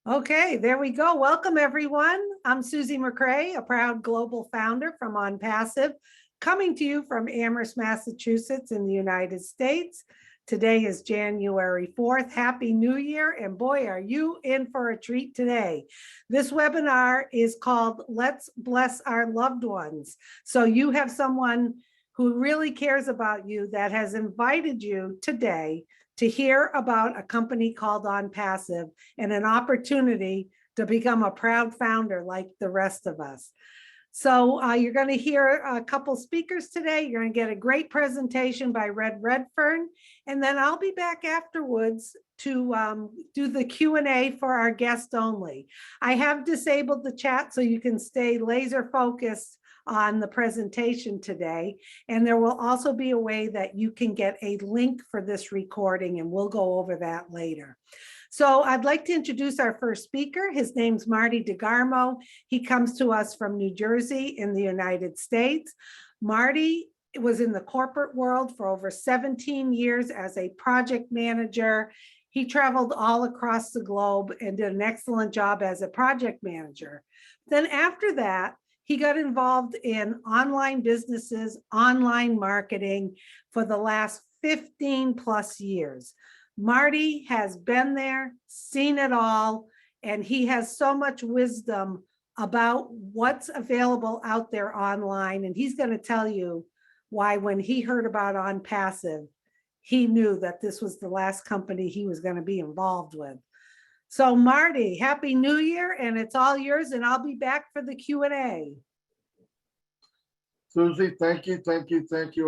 Okay, there we go. Welcome, everyone. I'm Susie McCrae, a proud global founder from OnPassive, coming to you from Amherst, Massachusetts in the United States. Today is January 4th. Happy New Year, and boy, are you in for a treat today. This webinar is called Let's Bless Our Loved Ones. So you have someone who really cares about you that has invited you today to hear about a company called OnPassive and an opportunity to become a proud founder like the rest of us. So you're going to hear a couple speakers today. You're going to get a great presentation by Red Redfern, and then I'll be back afterwards to do the Q&A for our guest only. I have disabled the chat so you can stay laser focused on the presentation today. And there will also be a way that you can get a link for this recording, and we'll go over that later. So I'd like to introduce our first speaker. His name's Marty DeGarmo. He comes to us from New Jersey in the United States. Marty was in the corporate world for over 17 years as a project manager. He traveled all across the globe and did an excellent job as a project manager. Then after that, he got involved in online businesses, online marketing for the last 15 plus years. Marty has been there, seen it all, and he has so much wisdom about what's available out there online. And he's going to tell you why, when he heard about OnPassive, he knew that this was the last company he was going to be involved with. So Marty, Happy New Year, and it's all yours, and I'll be back for the Q&A. Susie, thank you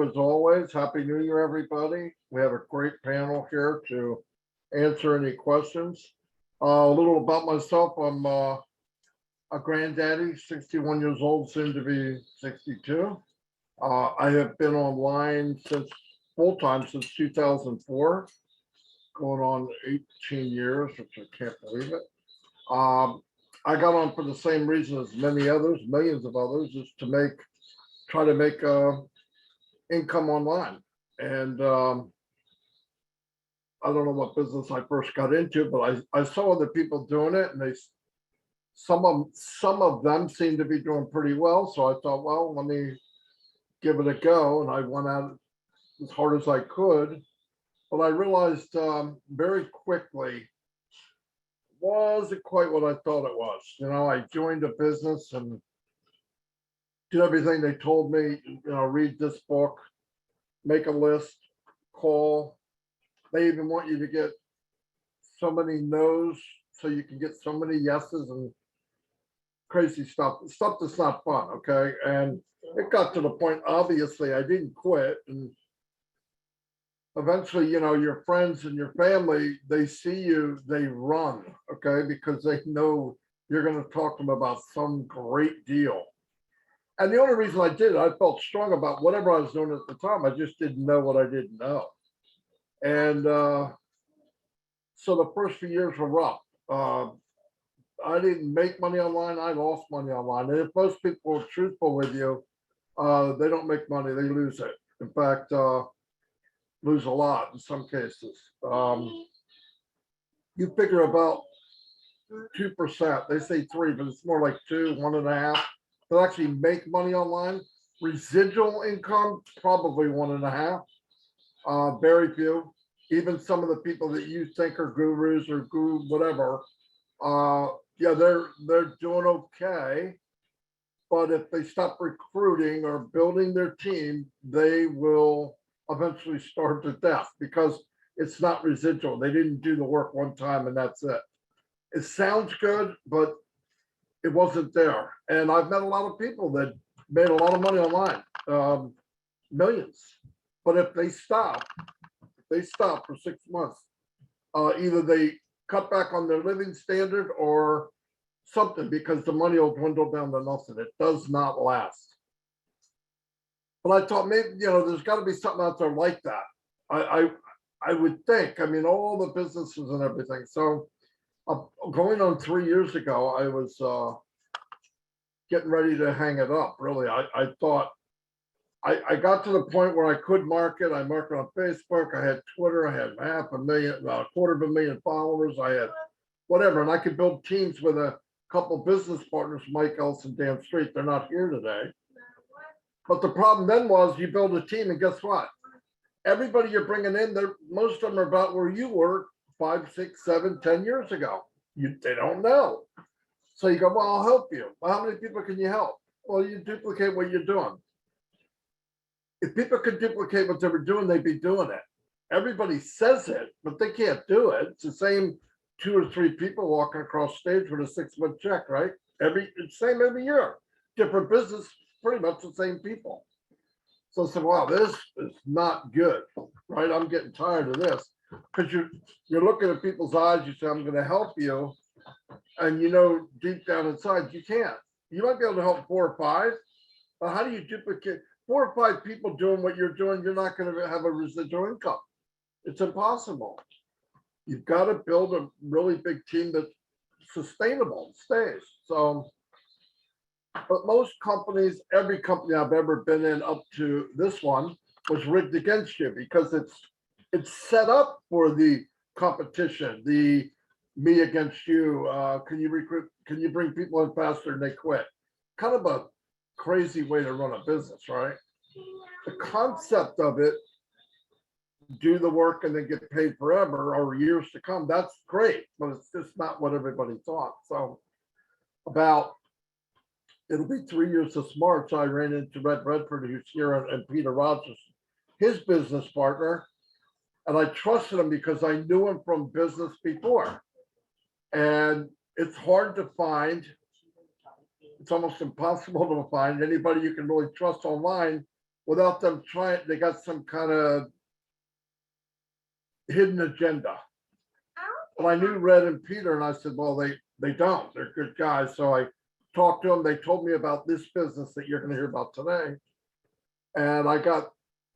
as always. Happy New Year, everybody. We have a great panel here to answer any questions. A little about myself. I'm a granddaddy, 61 years old, soon to be 62. I have been online since full-time since 2004. Going on 18 years, which I can't believe it. I got on for the same reason as many others, millions of others, is to try to make income online. And I don't know what business I first got into, but I saw other people doing it, and some of them seem to be doing pretty well. So I thought, well, let me give it a go, and I went out as hard as I could. But I realized very quickly, wasn't quite what I thought it was. You know, I joined a business and did everything they told me, read this book, make a list, call. They even want you to get so many no's so you can get so many yeses, and crazy stuff that's not fun, okay? And it got to the point, obviously, I didn't quit. And eventually, your friends and your family, they see you, they run, okay? Because they know you're going to talk to them about some great deal. And the only reason I did it, I felt strong about whatever I was doing at the time. I just didn't know what I didn't know. And so the first few years were rough. I didn't make money online. I lost money online. And if most people are truthful with you, they don't make money, they lose it. In fact, lose a lot in some cases. You figure about 2%. They say 3, but it's more like 2, 1.5. They'll actually make money online. Residual income, probably 1.5. Very few. Even some of the people that you think are gurus or whatever, yeah, they're doing okay. But if they stop recruiting or building their team, they will eventually starve to death because it's not residual. They didn't do the work one time and that's it. It sounds good, but it wasn't there. And I've met a lot of people that made a lot of money online, millions. But if they stop for 6 months, either they cut back on their living standard or something, because the money will dwindle down to nothing. It does not last. But I thought maybe, there's got to be something out there like that. I would think, all the businesses and everything. So going on 3 years ago, I was getting ready to hang it up, really. I thought I got to the point where I could market. I market on Facebook. I had Twitter. I had 500,000, about 250,000 followers. I had whatever, and I could build teams with a couple business partners, Mike Ellis and Dan Street. They're not here today. But the problem then was you build a team, and guess what? Everybody you're bringing in, most of them are about where you were 5, 6, 7, 10 years ago. They don't know. So you go, well, I'll help you. Well, how many people can you help? Well, you duplicate what you're doing. If people could duplicate what they were doing, they'd be doing it. Everybody says it, but they can't do it. It's the same 2 or 3 people walking across stage with a 6-month check, right? It's same every year. Different business, pretty much the same people. So I said, wow, this is not good, right? I'm getting tired of this. Because you're looking at people's eyes, you say, I'm going to help you. And you know, deep down inside, you can't. You might be able to help 4 or 5, but how do you duplicate 4 or 5 people doing what you're doing? You're not going to have a residual income. It's impossible. You've got to build a really big team that's sustainable, stays. So, but most companies, every company I've ever been in up to this one was rigged against you because it's set up for the competition, the me against you. Can you recruit? Can you bring people in faster and they quit? Kind of a crazy way to run a business, right? The concept of it, do the work and then get paid forever or years to come, that's great, but it's just not what everybody thought. So it'll be 3 years this March, I ran into Red Redford, who's here, and Peter Rogers, his business partner. And I trusted him because I knew him from business before. And it's hard to find, it's almost impossible to find anybody you can really trust online without them trying, they got some kind of hidden agenda. And I knew Red and Peter, and I said, well, they don't, they're good guys. So I talked to them, they told me about this business that you're going to hear about today. And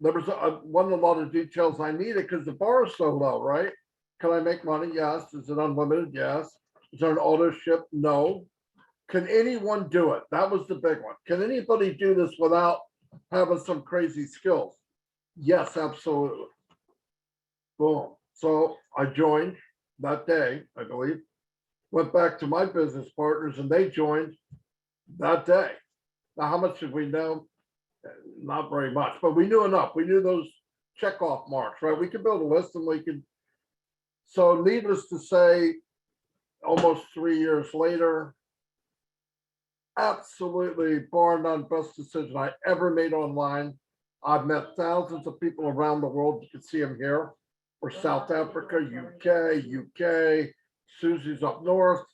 there wasn't a lot of details I needed because the bar is so low, right? Can I make money? Yes. Is it unlimited? Yes. Is there an auto ship? No. Can anyone do it? That was the big one. Can anybody do this without having some crazy skills? Yes, absolutely. Boom. So I joined that day, I believe, went back to my business partners and they joined that day. Now, how much did we know? Not very much, but we knew enough. We knew those checkoff marks, right? We could build a list and we could. So needless to say, almost 3 years later, absolutely bar none best decision I ever made online. I've met thousands of people around the world. You can see them here, or South Africa, UK, Susie's up north.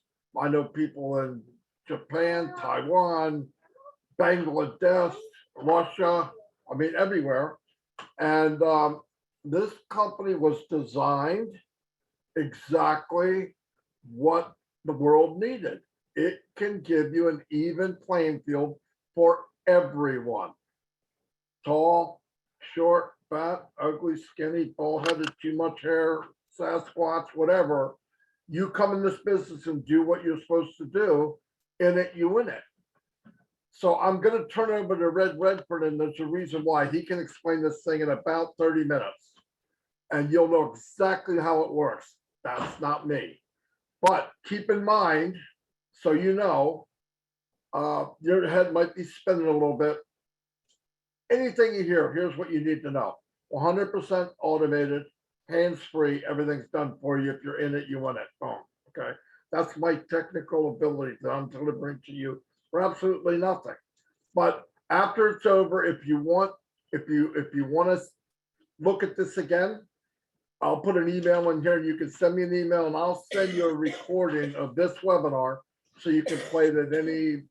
I know people in Japan, Taiwan, Bangladesh, Russia, I mean, everywhere. And this company was designed exactly what the world needed. It can give you an even playing field for everyone. Tall, short, fat, ugly, skinny, bald-headed, too much hair, Sasquatch, whatever. You come in this business and do what you're supposed to do. In it, you win it. So I'm going to turn over to Red Redford, and there's a reason why. He can explain this thing in about 30 minutes. And you'll know exactly how it works. That's not me. But keep in mind, so you know, your head might be spinning a little bit. Anything you hear, here's what you need to know. 100% automated, hands-free, everything's done for you. If you're in it, you win it. Boom. Okay. That's my technical ability that I'm delivering to you for absolutely nothing. But after it's over, if you want to look at this again, I'll put an email in here and you can send me an email and I'll send you a recording of this webinar so you can play it at any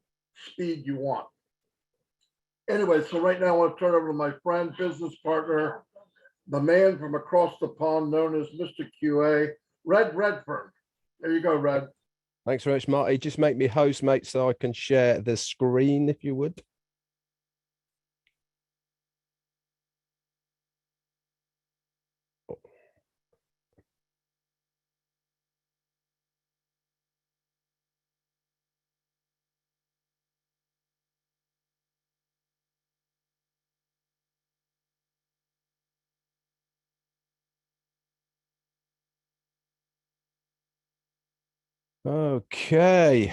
speed you want. Anyway, so right now I want to turn over to my friend, business partner, the man from across the pond known as Mr. QA, Red Redford. There you go, Red. Thanks very much, Marty. Just make me host, mate, so I can share the screen, if you would. Okay.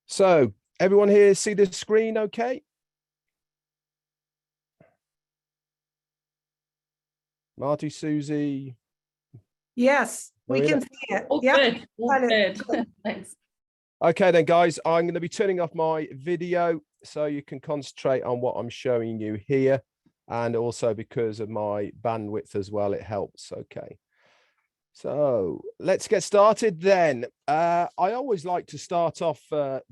So everyone here see the screen okay? Marty, Susie, Yes, we Marina? can see it. All Yep. good. All got it. good. Thanks. Okay then, guys, I'm going to be turning off my video so you can concentrate on what I'm showing you here. And also because of my bandwidth as well, it helps. Okay. So let's get started then. I always like to start off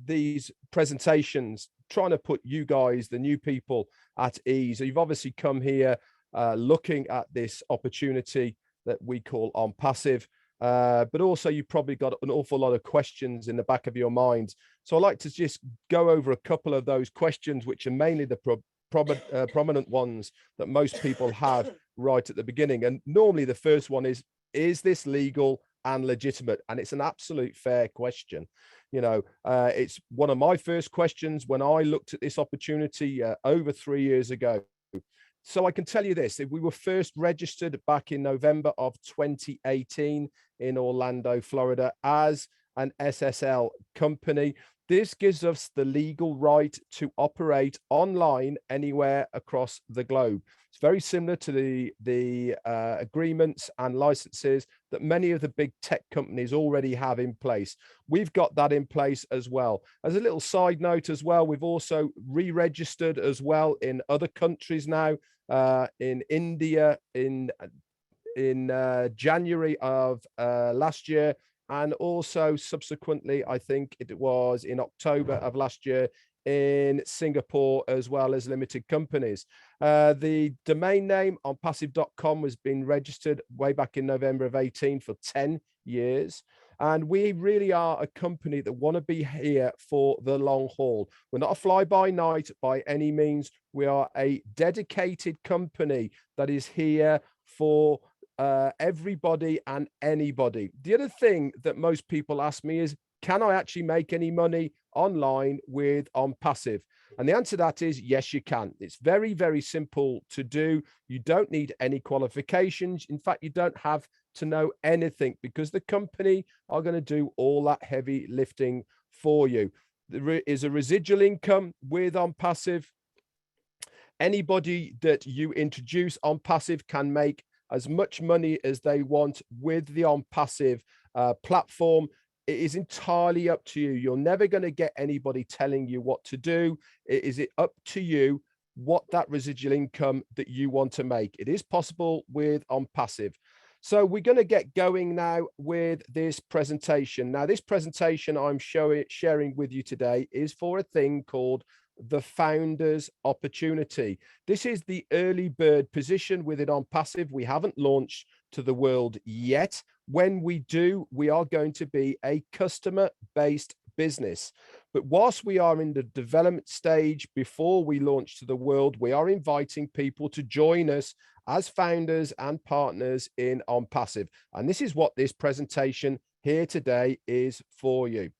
these presentations trying to put you guys, the new people, at ease. You've obviously come here looking at this opportunity that we call OnPassive, but also you've probably got an awful lot of questions in the back of your mind. So I'd like to just go over a couple of those questions, which are mainly the prominent ones that most people have right at the beginning. And normally the first one is this legal and legitimate? And it's an absolute fair question. You know, it's one of my first questions when I looked at this opportunity over 3 years ago. So I can tell you this, we were first registered back in November of 2018 in Orlando, Florida, as an SSL company. This gives us the legal right to operate online anywhere across the globe. It's very similar to the agreements and licenses that many of the big tech companies already have in place. We've got that in place as well. As a little side note as well, we've also re-registered as well in other countries now, in India, in January of last year, and also subsequently, I think it was in October of last year, in Singapore, as well as limited companies. The domain name OnPassive.com was being registered way back in November of 18 for 10 years. And we really are a company that want to be here for the long haul. We're not a fly-by-night by any means. We are a dedicated company that is here for everybody and anybody. The other thing that most people ask me is, can I actually make any money online with OnPassive? And the answer to that is yes, you can. It's very, very simple to do. You don't need any qualifications. In fact, you don't have to know anything because the company are going to do all that heavy lifting for you. There is a residual income with OnPassive. Anybody that you introduce OnPassive can make as much money as they want with the OnPassive platform. It is entirely up to you. You're never going to get anybody telling you what to do. It is up to you what that residual income that you want to make. It is possible with OnPassive. So we're going to get going now with this presentation. Now, this presentation I'm sharing with you today is for a thing called the founder's opportunity. This is the early bird position with it OnPassive. We haven't launched to the world yet. When we do, we are going to be a customer-based business. But whilst we are in the development stage before we launch to the world, we are inviting people to join us as founders and partners in OnPassive. And this is what this presentation here today is for you.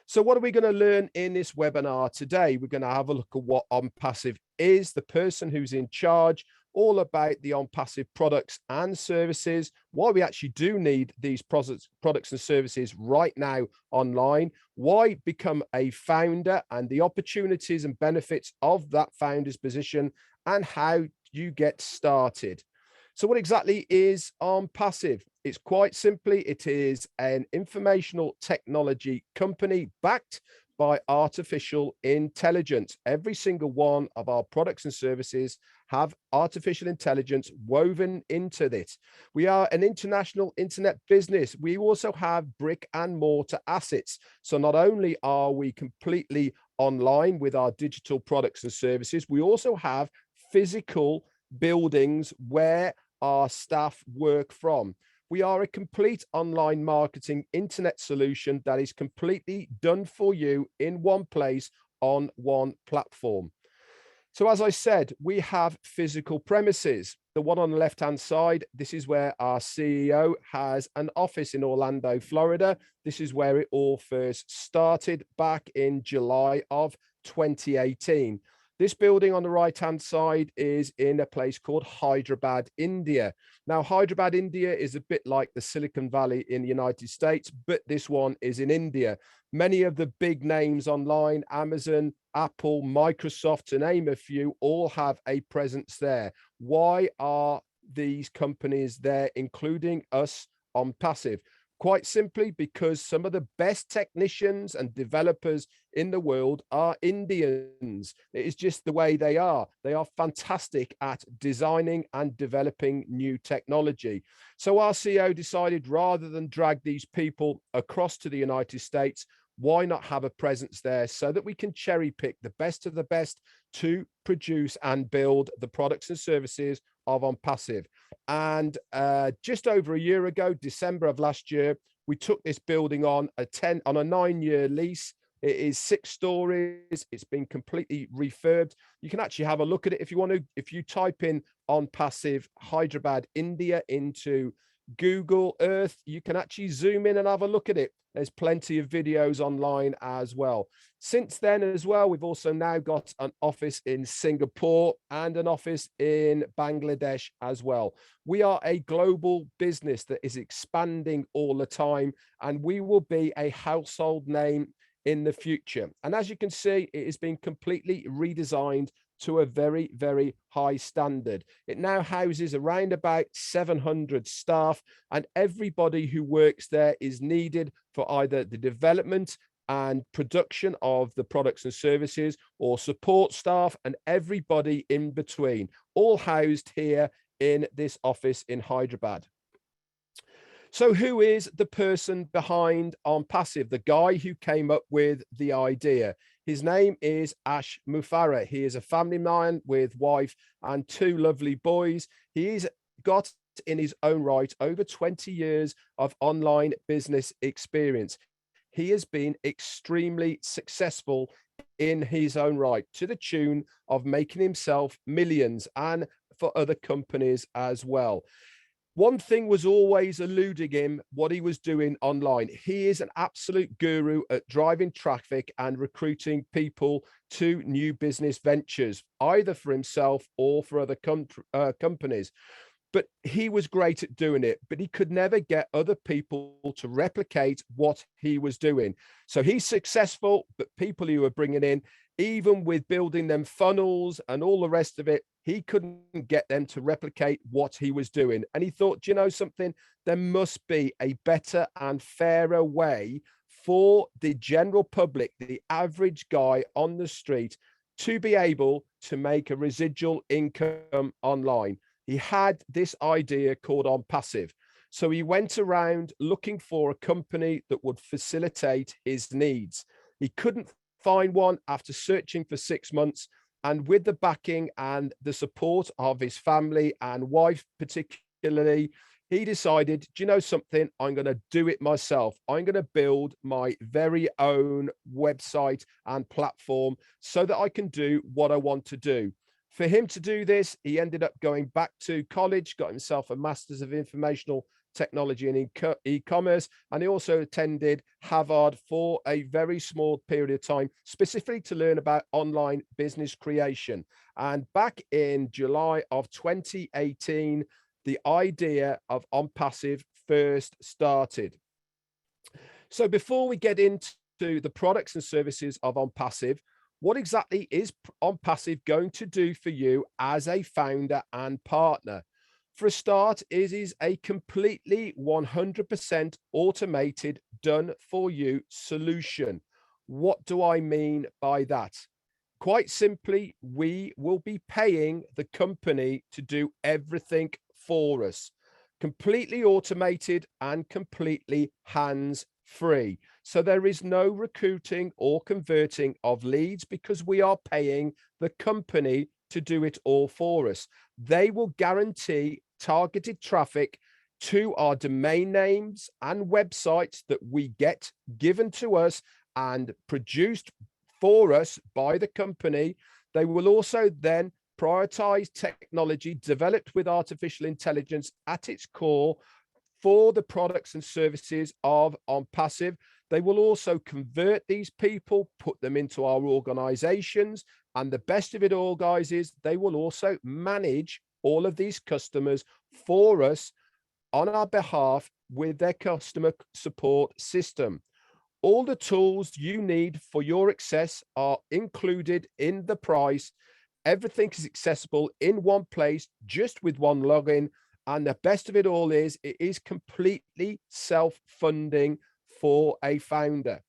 So what are we going to learn in this webinar today? We're going to have a look at what OnPassive is, the person who's in charge, all about the OnPassive products and services, why we actually do need these products and services right now online, why become a founder and the opportunities and benefits of that founder's position, and how you get started. So what exactly is OnPassive? It's quite simply, it is an informational technology company backed by artificial intelligence. Every single one of our products and services have artificial intelligence woven into it. We are an international internet business. We also have brick and mortar assets. So not only are we completely online with our digital products and services, we also have physical buildings where our staff work from. We are a complete online marketing internet solution that is completely done for you in one place on one platform. So as I said, we have physical premises. The one on the left-hand side, this is where our CEO has an office in Orlando, Florida. This is where it all first started back in July of 2018. This building on the right-hand side is in a place called Hyderabad, India. Now, Hyderabad, India is a bit like the Silicon Valley in the United States, but this one is in India. Many of the big names online, Amazon, Apple, Microsoft, to name a few, all have a presence there. Why are these companies there, including us, OnPassive? Quite simply because some of the best technicians and developers in the world are Indians. It is just the way they are. They are fantastic at designing and developing new technology. So our CEO decided, rather than drag these people across to the United States, why not have a presence there so that we can cherry pick the best of the best to produce and build the products and services of OnPassive. And just over a year ago, December of last year, we took this building on a 9-year lease. It is 6 stories. It's been completely refurbed. You can actually have a look at it if you want to. If you type in OnPassive Hyderabad, India into Google Earth, you can actually zoom in and have a look at it. There's plenty of videos online as well. Since then as well, we've also now got an office in Singapore and an office in Bangladesh as well. We are a global business that is expanding all the time, and we will be a household name in the future. And as you can see, it has been completely redesigned to a very, very high standard. It now houses around about 700 staff, and everybody who works there is needed for either the development and production of the products and services, or support staff, and everybody in between, all housed here in this office in Hyderabad. So who is the person behind OnPassive, the guy who came up with the idea? His name is Ash Mufareh. He is a family man with wife and 2 lovely boys. He's got in his own right over 20 years of online business experience. He has been extremely successful in his own right, to the tune of making himself millions, and for other companies as well. One thing was always eluding him, what he was doing online. He is an absolute guru at driving traffic and recruiting people to new business ventures, either for himself or for other companies. But he was great at doing it, but he could never get other people to replicate what he was doing. So he's successful, but people he were bringing in, even with building them funnels and all the rest of it, he couldn't get them to replicate what he was doing. And he thought, do you know something? There must be a better and fairer way for the general public, the average guy on the street, to be able to make a residual income online. He had this idea called OnPassive. So he went around looking for a company that would facilitate his needs. He couldn't find one after searching for 6 months. And with the backing and the support of his family and wife particularly, he decided, do you know something? I'm going to do it myself. I'm going to build my very own website and platform so that I can do what I want to do. For him to do this, he ended up going back to college, got himself a Master's of Informational Technology and e-commerce, and he also attended Harvard for a very small period of time, specifically to learn about online business creation. And back in July of 2018, the idea of OnPassive first started. So before we get into the products and services of OnPassive, what exactly is OnPassive going to do for you as a founder and partner? For a start, it is a completely 100% automated, done for you solution. What do I mean by that? Quite simply, we will be paying the company to do everything for us. Completely automated and completely hands-free. So there is no recruiting or converting of leads, because we are paying the company to do it all for us. They will guarantee targeted traffic to our domain names and websites that we get given to us and produced for us by the company. They will also then prioritize technology developed with artificial intelligence at its core for the products and services of OnPassive. They will also convert these people, put them into our organizations. And the best of it all, guys, is they will also manage all of these customers for us on our behalf with their customer support system. All the tools you need for your access are included in the price. Everything is accessible in one place, just with one login. And the best of it all is it is completely self-funding for a founder.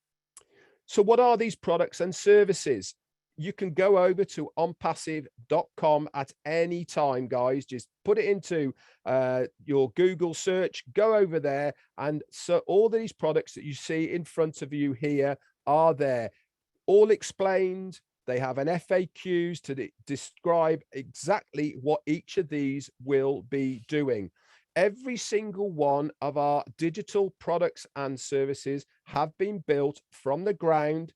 So what are these products and services? You can go over to onpassive.com at any time, guys. Just put it into your Google search, go over there. And so all these products that you see in front of you here are there, all explained. They have an FAQs to describe exactly what each of these will be doing. Every single one of our digital products and services have been built from the ground,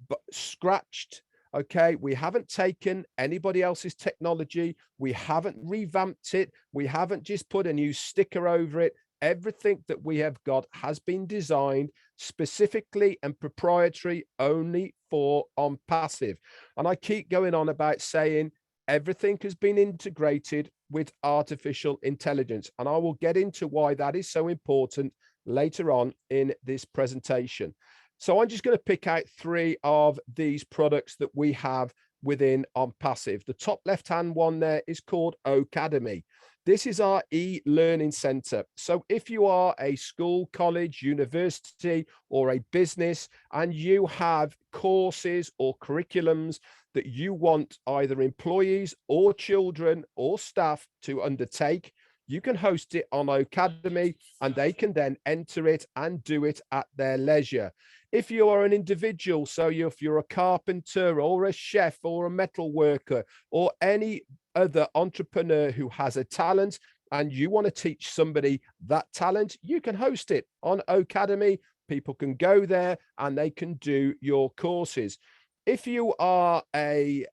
but scratched. Okay, we haven't taken anybody else's technology. We haven't revamped it. We haven't just put a new sticker over it. Everything that we have got has been designed specifically and proprietary only for OnPassive. And I keep going on about saying everything has been integrated with artificial intelligence. And I will get into why that is so important later on in this presentation. So I'm just going to pick out 3 of these products that we have within OnPassive. The top left-hand one there is called Academy. This is our e-learning center. So if you are a school, college, university, or a business, and you have courses or curriculums that you want either employees or children or staff to undertake, you can host it on Academy, and they can then enter it and do it at their leisure. If you are an individual, so if you're a carpenter or a chef or a metal worker or any other entrepreneur who has a talent and you want to teach somebody that talent, you can host it on Academy. People can go there and they can do your courses. If you are a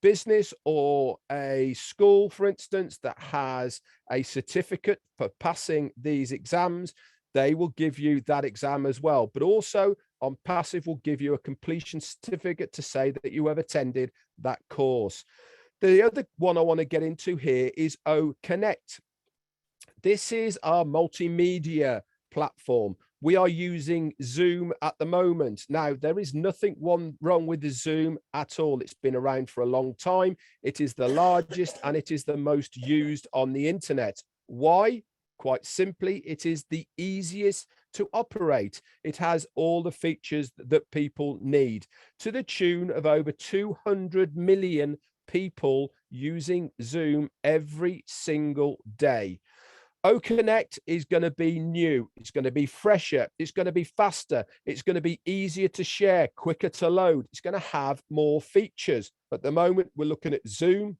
business or a school, for instance, that has a certificate for passing these exams, they will give you that exam as well. But also OnPassive will give you a completion certificate to say that you have attended that course. The other one I want to get into here is Connect. This is our multimedia platform. We are using Zoom at the moment. Now, there is nothing wrong with the Zoom at all. It's been around for a long time. It is the largest and it is the most used on the internet. Why? Quite simply, it is the easiest to operate. It has all the features that people need, to the tune of over 200 million people using Zoom every single day. Connect is going to be new. It's going to be fresher. It's going to be faster. It's going to be easier to share, quicker to load. It's going to have more features. At the moment, we're looking at Zoom.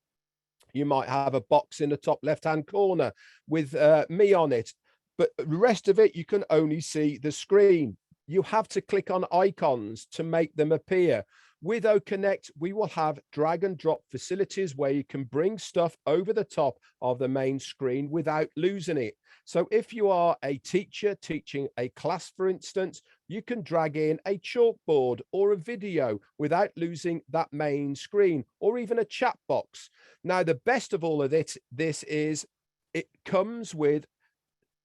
You might have a box in the top left-hand corner with me on it, but the rest of it, you can only see the screen. You have to click on icons to make them appear. With Connect, we will have drag and drop facilities where you can bring stuff over the top of the main screen without losing it. So if you are a teacher teaching a class, for instance, you can drag in a chalkboard or a video without losing that main screen, or even a chat box. Now, the best of all of this is it comes with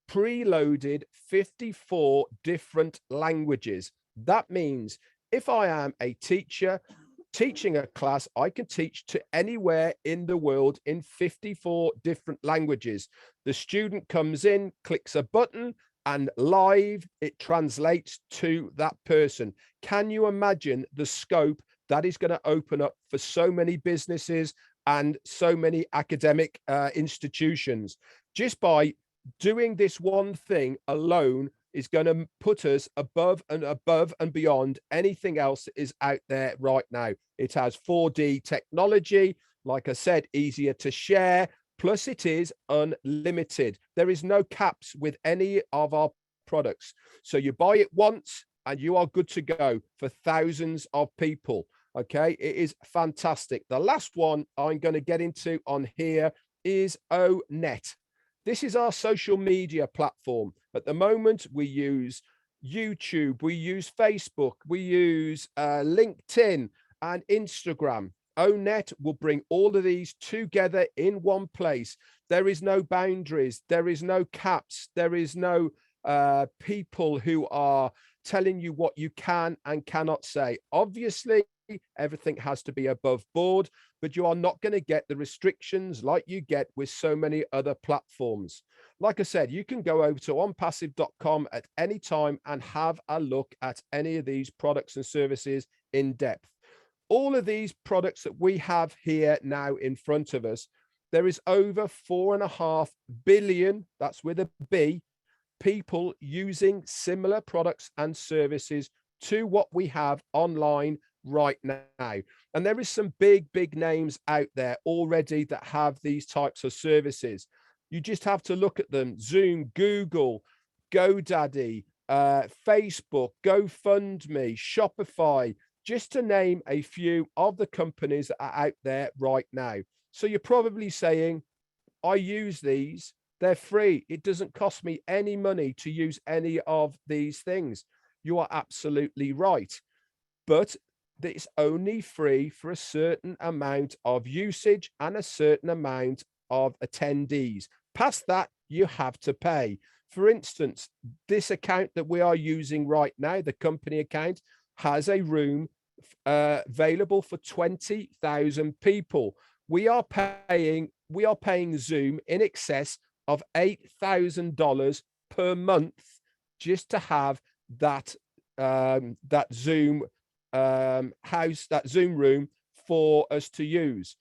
preloaded 54 different languages. That means if I am a teacher teaching a class, I can teach to anywhere in the world in 54 different languages. The student comes in, clicks a button, and live, it translates to that person. Can you imagine the scope that is going to open up for so many businesses and so many academic institutions? Just by doing this one thing alone is going to put us above and beyond anything else that is out there right now. It has 4D technology, like I said, easier to share, plus it is unlimited. There is no caps with any of our products. So you buy it once and you are good to go for thousands of people. Okay, it is fantastic. The last one I'm going to get into on here is Onet. This is our social media platform. At the moment, we use YouTube, we use Facebook, we use LinkedIn and Instagram. ONET will bring all of these together in one place. There is no boundaries, there is no caps, there is no people who are telling you what you can and cannot say. Obviously, everything has to be above board, but you are not going to get the restrictions like you get with so many other platforms. Like I said, you can go over to onpassive.com at any time and have a look at any of these products and services in depth. All of these products that we have here now in front of us, there is over 4.5 billion, that's with a B, people using similar products and services to what we have online right now. And there is some big names out there already that have these types of services. You just have to look at them: Zoom, Google, GoDaddy, Facebook, GoFundMe, Shopify, just to name a few of the companies that are out there right now. So you're probably saying, I use these, they're free. It doesn't cost me any money to use any of these things. You are absolutely right. But it's only free for a certain amount of usage and a certain amount of attendees. Past that, you have to pay. For instance, this account that we are using right now, the company account, has a room available for 20,000 people. We are paying Zoom in excess of $8,000 per month just to have that Zoom that Zoom room for us to use.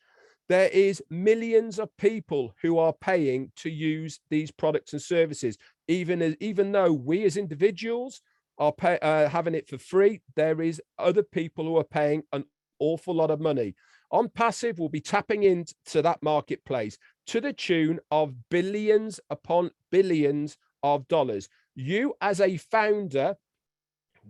There is millions of people who are paying to use these products and services. Even though we as individuals are having it for free, there is other people who are paying an awful lot of money. OnPassive will be tapping into that marketplace to the tune of billions upon billions of dollars. You as a founder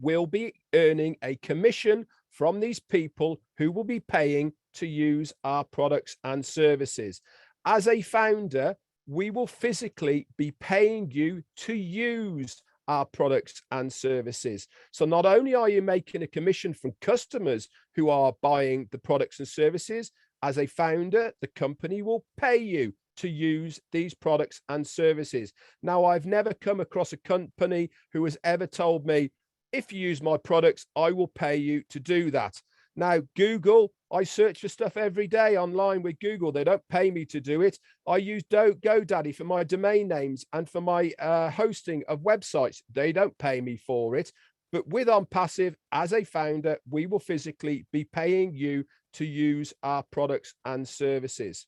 will be earning a commission from these people who will be paying to use our products and services. As a founder, we will physically be paying you to use our products and services. So not only are you making a commission from customers who are buying the products and services, as a founder, the company will pay you to use these products and services. Now, I've never come across a company who has ever told me, if you use my products, I will pay you to do that. Now, Google, I search for stuff every day online with Google. They don't pay me to do it. I use GoDaddy for my domain names and for my hosting of websites. They don't pay me for it. But with OnPassive, as a founder, we will physically be paying you to use our products and services.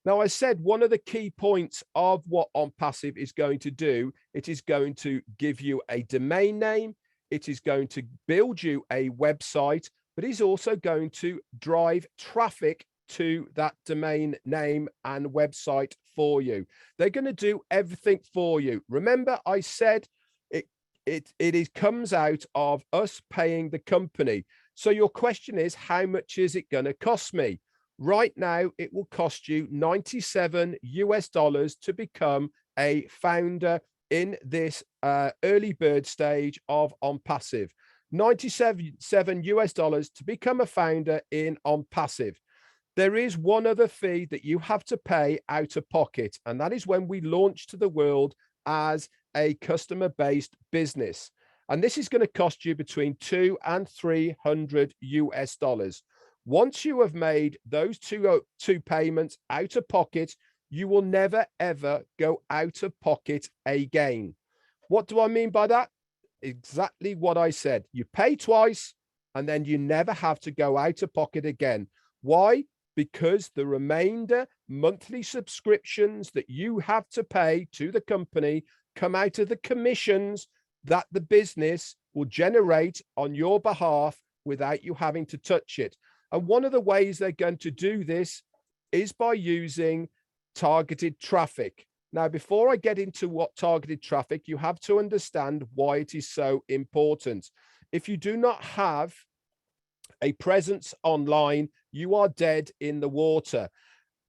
Now, I said one of the key points of what OnPassive is going to do, it is going to give you a domain name. It is going to build you a website, but it's also going to drive traffic to that domain name and website for you. They're going to do everything for you. Remember, I said it comes out of us paying the company. So your question is, how much is it going to cost me? Right now, it will cost you $97 US to become a founder in this early bird stage of OnPassive. $97 US to become a founder in OnPassive. There is one other fee that you have to pay out of pocket, and that is when we launch to the world as a customer-based business. And this is going to cost you between $200 and $300 US. Once you have made those two payments out of pocket, you will never, ever go out of pocket again. What do I mean by that? Exactly what I said. You pay twice and then you never have to go out of pocket again. Why? Because the remainder monthly subscriptions that you have to pay to the company come out of the commissions that the business will generate on your behalf without you having to touch it. And one of the ways they're going to do this is by using targeted traffic. Now, before I get into what targeted traffic, you have to understand why it is so important. If you do not have a presence online, you are dead in the water.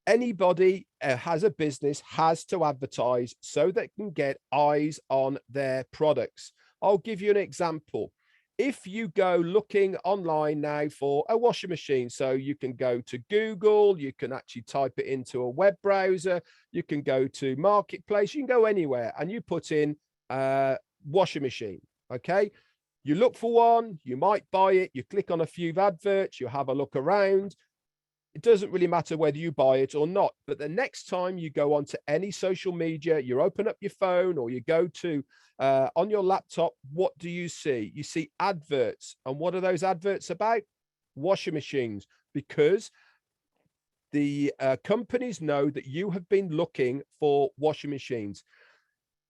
Anybody has a business has to advertise so they can get eyes on their products. I'll give you an example. If you go looking online now for a washing machine, so you can go to Google, you can actually type it into a web browser, you can go to Marketplace, you can go anywhere and you put in washing machine. Okay. You look for one, you might buy it, you click on a few adverts, you have a look around. It doesn't really matter whether you buy it or not, but the next time you go onto any social media, you open up your phone or you go to on your laptop, what do you see? You see adverts. And what are those adverts about? Washing machines, because the companies know that you have been looking for washing machines.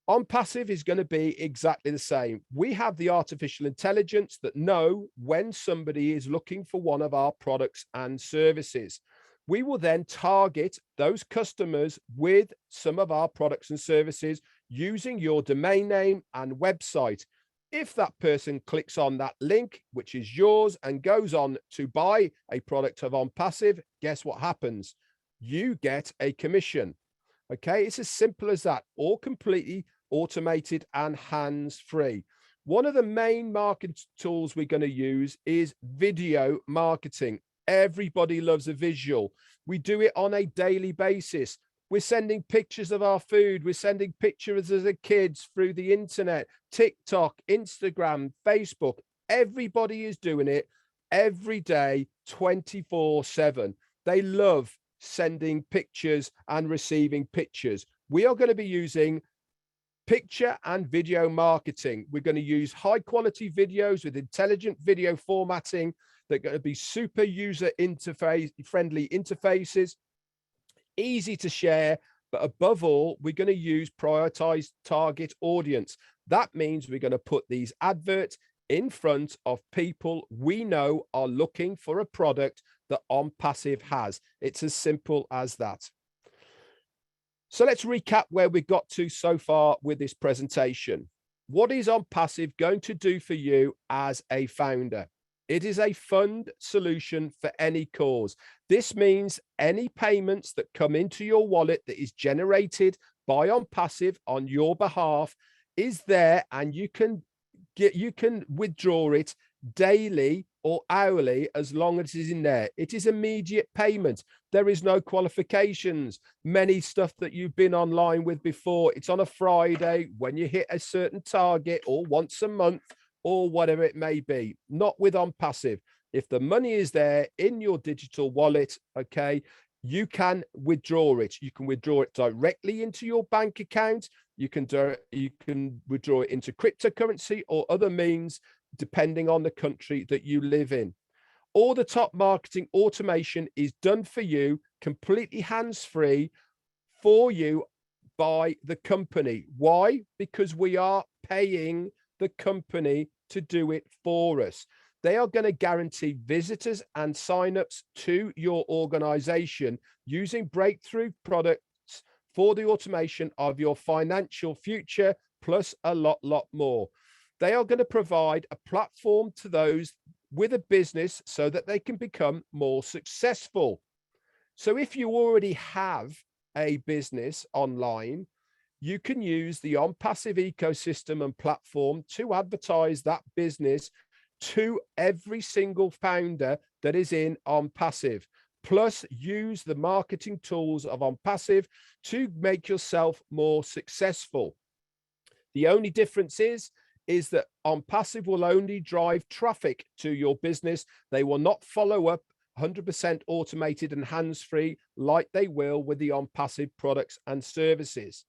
OnPassive is going to be exactly the same. We have the artificial intelligence that know when somebody is looking for one of our products and services. We will then target those customers with some of our products and services using your domain name and website. If that person clicks on that link, which is yours, and goes on to buy a product of OnPassive, guess what happens? You get a commission. Okay, it's as simple as that, all completely automated and hands-free. One of the main marketing tools we're going to use is video marketing. Everybody loves a visual. We do it on a daily basis. We're sending pictures of our food. We're sending pictures of the kids through the internet, TikTok, Instagram, Facebook. Everybody is doing it every day, 24/7. They love sending pictures and receiving pictures. We are going to be using picture and video marketing. We're going to use high quality videos with intelligent video formatting. They're going to be super user interface friendly interfaces, easy to share, but above all, we're going to use prioritized target audience. That means we're going to put these adverts in front of people we know are looking for a product that OnPassive has. It's as simple as that. So let's recap where we got to so far with this presentation. What is OnPassive going to do for you as a founder? It is a fund solution for any cause. This means any payments that come into your wallet that is generated by OnPassive on your behalf is there, and you can withdraw it daily or hourly as long as it is in there. It is immediate payment. There is no qualifications. Many stuff that you've been online with before, it's on a Friday when you hit a certain target, or once a month, or whatever it may be. Not with OnPassive. If the money is there in your digital wallet, okay, you can withdraw it. You can withdraw it directly into your bank account. You can withdraw it into cryptocurrency or other means, depending on the country that you live in. All the top marketing automation is done for you, completely hands-free for you by the company. Why? Because we are paying the company to do it for us. They are going to guarantee visitors and signups to your organization using breakthrough products for the automation of your financial future, plus a lot more. They are going to provide a platform to those with a business so that they can become more successful. So if you already have a business online, you can use the OnPassive ecosystem and platform to advertise that business to every single founder that is in OnPassive. Plus, use the marketing tools of OnPassive to make yourself more successful. The only difference is that OnPassive will only drive traffic to your business. They will not follow up 100% automated and hands-free like they will with the OnPassive products and services.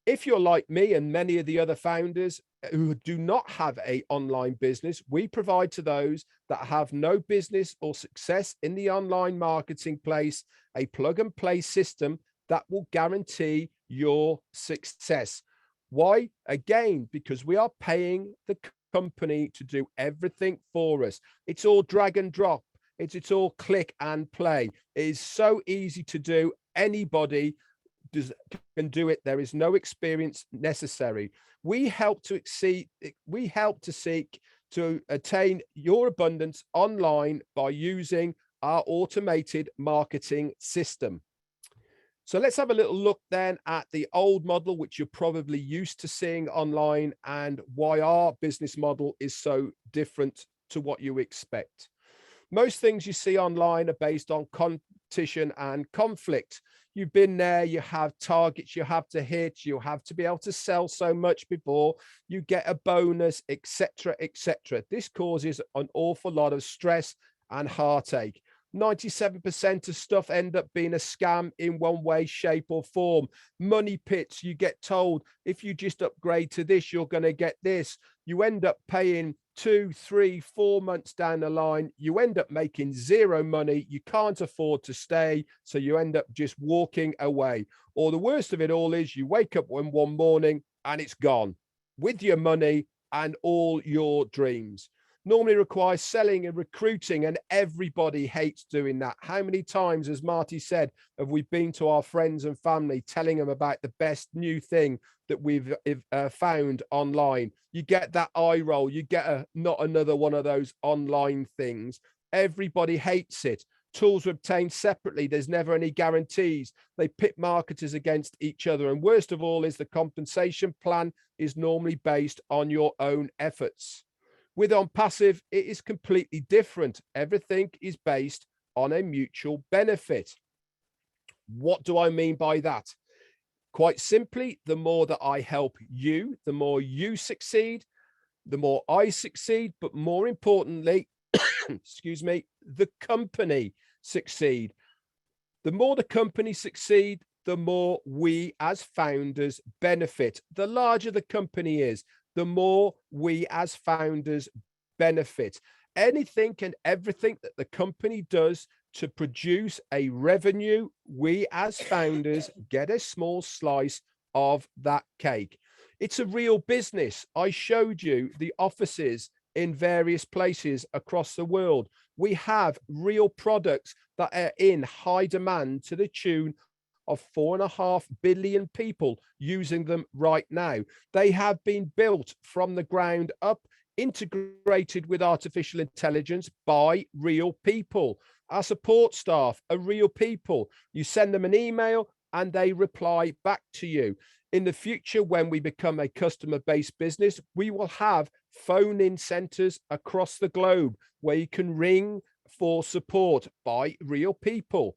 If you're like me and many of the other founders who do not have an online business, we provide to those that have no business or success in the online marketing place a plug and play system that will guarantee your success. Why? Again, because we are paying the company to do everything for us. It's all drag and drop. It's all click and play. It is so easy to do. Anybody can do it. There is no experience necessary. We help to seek to attain your abundance online by using our automated marketing system. So let's have a little look then at the old model, which you're probably used to seeing online, and why our business model is so different to what you expect. Most things you see online are based on competition and conflict. You've been there, you have targets you have to hit, you have to be able to sell so much before you get a bonus, etc., etc. This causes an awful lot of stress and heartache. 97% of stuff end up being a scam in one way, shape, or form. Money pits, you get told if you just upgrade to this, you're going to get this. You end up paying 2, 3, 4 months down the line. You end up making zero money. You can't afford to stay. So you end up just walking away. Or the worst of it all is you wake up one morning and it's gone with your money and all your dreams. Normally requires selling and recruiting, and everybody hates doing that. How many times, as Marty said, have we been to our friends and family telling them about the best new thing that we've found online? You get that eye roll. You get not another one of those online things. Everybody hates it. Tools are obtained separately. There's never any guarantees. They pit marketers against each other. And worst of all is the compensation plan is normally based on your own efforts. With OnPassive, it is completely different. Everything is based on a mutual benefit. What do I mean by that? Quite simply, the more that I help you, the more you succeed, the more I succeed, but more importantly, excuse me, the company succeed. The more the company succeed, the more we as founders benefit. The larger the company is, the more we as founders benefit. Anything and everything that the company does to produce a revenue, we as founders get a small slice of that cake. It's a real business. I showed you the offices in various places across the world. We have real products that are in high demand to the tune of 4.5 billion people using them right now. They have been built from the ground up, integrated with artificial intelligence by real people. Our support staff are real people. You send them an email and they reply back to you. In the future, when we become a customer-based business, we will have phone-in centers across the globe where you can ring for support by real people.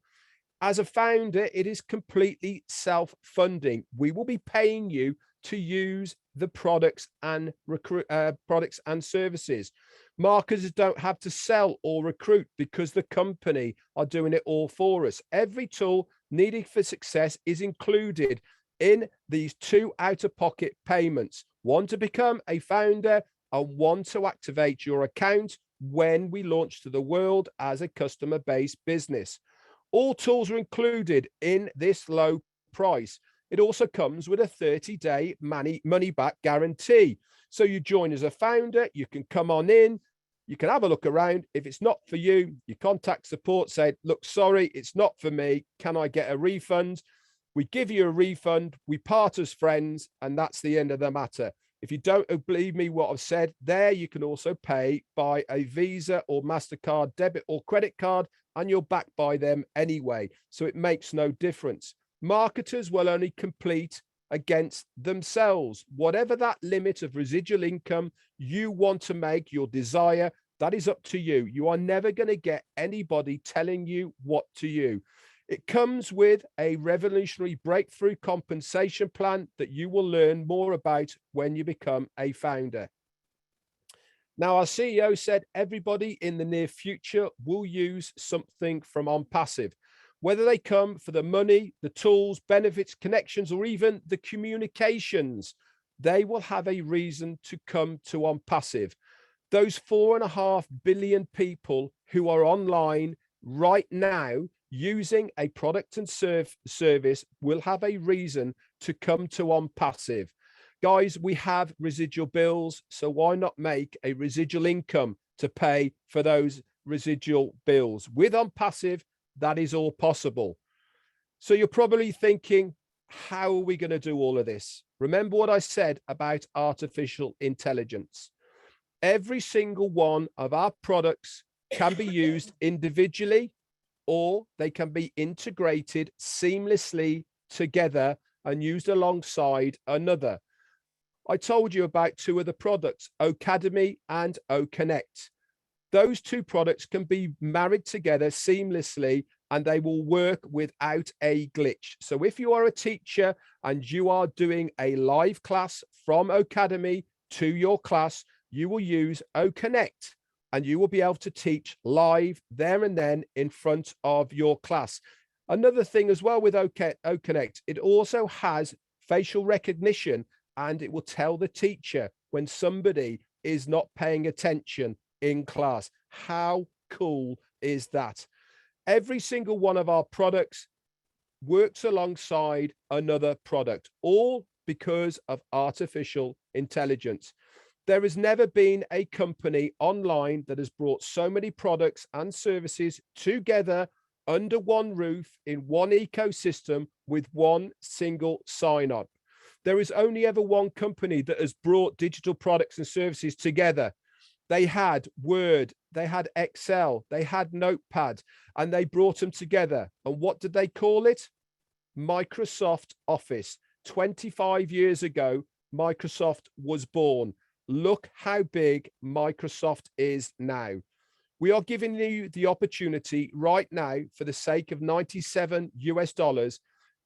As a founder, it is completely self-funding. We will be paying you to use the products and services. Marketers don't have to sell or recruit because the company are doing it all for us. Every tool needed for success is included in these 2 out-of-pocket payments, one to become a founder and one to activate your account when we launch to the world as a customer-based business. All tools are included in this low price. It also comes with a 30-day money-back guarantee. So you join as a founder, you can come on in, you can have a look around. If it's not for you, you contact support, say, look, sorry, it's not for me. Can I get a refund? We give you a refund, we part as friends, and that's the end of the matter. If you don't believe me what I've said there, you can also pay by a Visa or MasterCard debit or credit card, and you're backed by them anyway. So it makes no difference. Marketers will only compete against themselves. Whatever that limit of residual income you want to make, your desire, that is up to you. You are never going to get anybody telling you what to do. It comes with a revolutionary breakthrough compensation plan that you will learn more about when you become a founder. Now, our CEO said everybody in the near future will use something from OnPassive, whether they come for the money, the tools, benefits, connections, or even the communications. They will have a reason to come to OnPassive. Those 4.5 billion people who are online right now using a product and service will have a reason to come to OnPassive. Guys, we have residual bills, so why not make a residual income to pay for those residual bills? With OnPassive, that is all possible. So you're probably thinking, how are we going to do all of this? Remember what I said about artificial intelligence. Every single one of our products can be used individually or they can be integrated seamlessly together and used alongside another. I told you about two of the products, Ocademy and OConnect. Those two products can be married together seamlessly and they will work without a glitch. So if you are a teacher and you are doing a live class from Ocademy to your class, you will use OConnect and you will be able to teach live there and then in front of your class. Another thing as well with OConnect, it also has facial recognition and it will tell the teacher when somebody is not paying attention in class. How cool is that? Every single one of our products works alongside another product, all because of artificial intelligence. There has never been a company online that has brought so many products and services together under one roof in one ecosystem with one single sign-on. There is only ever one company that has brought digital products and services together. They had Word, they had Excel, they had Notepad, and they brought them together. And what did they call it? Microsoft Office. 25 years ago, Microsoft was born. Look how big Microsoft is now. We are giving you the opportunity right now for the sake of $97